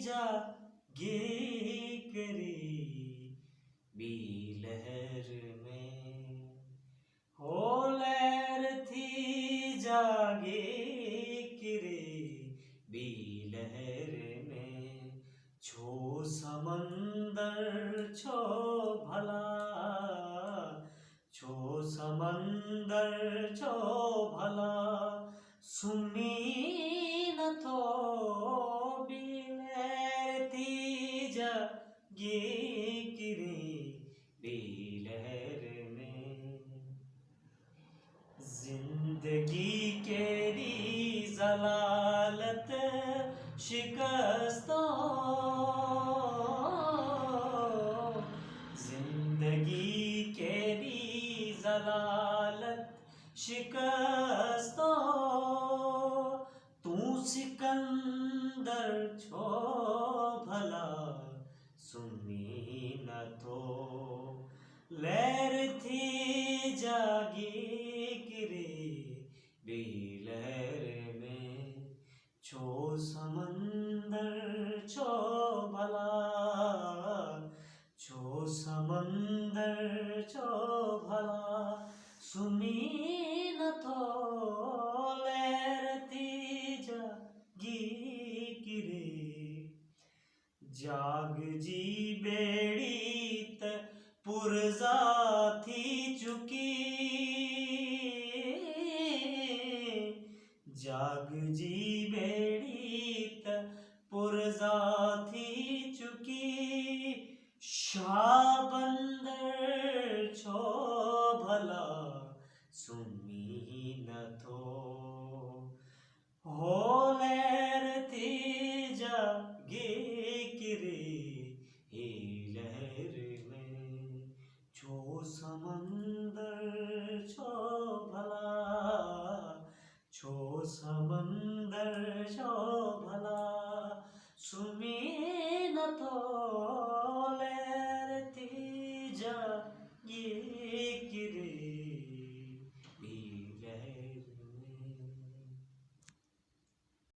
जागे करे बी लहर में, हो लहर थी जागे करे बी लहर में, छो समंदर छो भला, छो समंदर छो भला, सुमी न थो बी लहर थी जागे करे बी लहर में। जिंदगी केरी जलालत शिकस्तों, जिंदगी केरी जलालत शिकस्तों, तू सिकंदर छो भला सुनी न थो, लहर थी जागी गिरे बी लहर में, छो समंदर छो भला, छो समंदर छो भला, सुनी न थो लहर थी जागी गिरे, जाग जी बेड़ी त पुरजा थी चुकी, जाग जी बेड़ी त पुरजा थी चुकी, शाह बंदर छो भला सुमी न थो, हो लहर थी जागे किरे हे लहर में, छो समंदर छो भला, छो समंदर छो भला, सुमी न थो लहर थी जागे